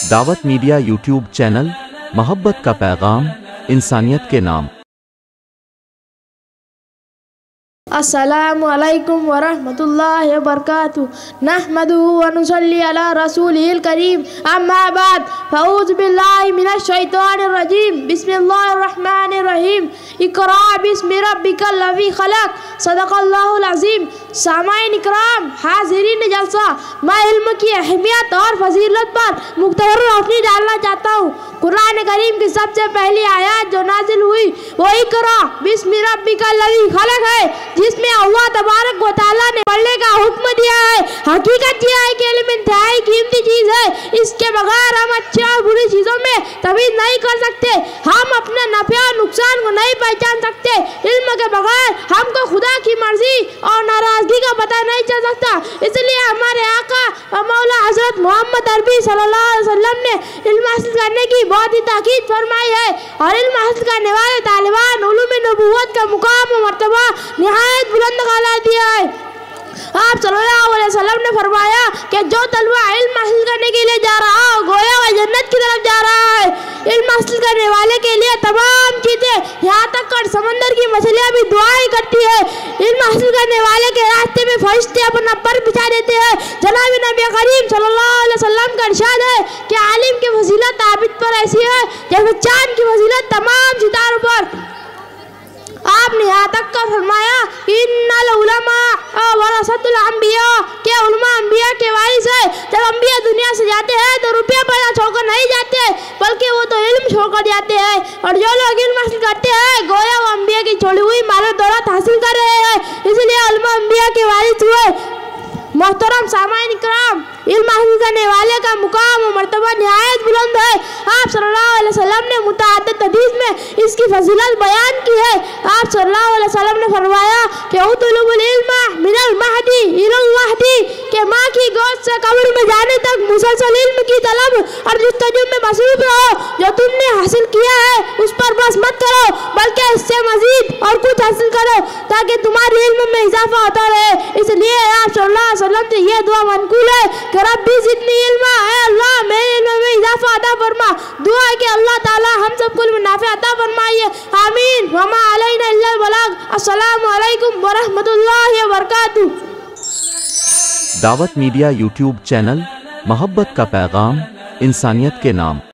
दावत media YouTube channel, मोहब्बत का पैगाम, इंसानियत के नाम। अस्सलामु अलैकुम वरहमतुल्लाहि वबरकातुहू। नहमदुहु व नुसल्ली अला रसूलिहिल करीम। अम्मा बाद फ़अऊज़ु बिल्लाहि मिनश शैतानिर रजीम। बिस्मिल्लाहिर रहमानिर रहीम। इक़रा बिस्मि रब्बिकल लज़ी खलक़। सदक़ल्लाहुल अज़ीम। सामाईन इकराम, हाज़िरीन जलसा, मैं इल्म की अहमियत और फजीलत पर मुख्तसर रोशनी डालना चाहता हूँ। कुरान करीम की सबसे पहली आयत जो नाजिल हुई वो इक़रा बिस्मि रब्बिकल लज़ी खलक़ है, जिसमें अल्लाह तबारक व तआला ने पढ़ने का हुक्म दिया है। हकीकत यह है कि इल्म इंतहाई कीमती चीज़ है। इसके बगैर हम अच्छी और बुरी चीज़ों में तमीज़ नहीं कर सकते। हम अपने नफ़े और नुकसान को नहीं पहचान सकते। इल्म के बगैर हमको खुदा की मर्जी और नाराज़गी का पता नहीं चल सकता। इसलिए हमारे आका और मौला हज़रत मोहम्मद अरबी सल्लल्लाहु अलैहि वसल्लम ने इल्म हासिल करने की बहुत ही ताकीद फरमाई है और इल्म हासिल करने वाले तालिबान उलूम नबूवत का मुकाम और मर्तबा निहायत बुलंद करार दिया है। आप सल्लल्लाहु अलैहि वसल्लम ने फरमाया कि जो तलवा इल्म हासिल करने के लिए जा रहा हो गोया वह जन्नत की तरफ जा रहा है। इल्म हासिल करने वाले के लिए तमाम चीज़ें, यहाँ तक कर समंदर की मछलियाँ भी दुआएं करती है। इल्म हासिल करने वाले के रास्ते में फरिश्ते अपना पर बिछा देते हैं। जनाब नबी करीम सल्लल्लाहु अलैहि वसल्लम का इरशाद है कि आलिम की फजीलत आबिद पर ऐसी है जैसे चांद की फजीलत तमाम सितारों पर। आपने यहाँ तक का फरमाया इन्नल उलमा वरसतुल अंबिया, के उलमा अंबिया के वारिस है। जब अंबिया दुनिया से जाते हैं तो रुपया पैसा छोड़कर नहीं जाते, बल्कि वो तो इल्म छोड़कर जाते हैं। और जो लोग इल्म हासिल करते हैं गोया वो अंबिया की छोड़ी हुई मालो दौलत हासिल कर रहे हैं, इसलिए उलमा अंबिया के वारिस हुए। मोहतरम सामाईन इकराम, इल्म हासिल करने वाले का मुकाम और मर्तबा निहायत बुलंद है। आप सल्लल्लाहु अलैहि वसल्लम ने मुतअद्दिद हदीस में इसकी फजीलत बयान की है। आप सल्लल्लाहु अलैहि वसल्लम ने फरमाया कि उतलुबुल इल्म मिनल महदी इलल लहदी, के माँ की गोद से कब्र में जाने तक मुसलसल इल्म की तलब और जुस्तजू में मसरूफ रहो। जो तुमने हासिल किया है उस पर बस मत करो, बल्कि इससे मजीद और कुछ हासिल करो ताकि तुम्हारे इल्म में इजाफा होता रहे। इसलिए आप सल्लल्लाहु अलैहि वसल्लम से यह दुआ मनकूल है कि रब्बी ज़िदनी इल्मा, है अल्लाह मेरे इल्म में इजाफा अता फरमा। दुआ है कि अल्लाह ताला हम सबको इल्म नाफ़े अता फरमाइए। आमीन। वमा अलैना इल्लल बलाग। अस्सलामु अलैकुम वरहमतुल्लाहि वबरकातुहू। दावत मीडिया यूट्यूब चैनल, मोहब्बत का पैगाम, इंसानियत के नाम।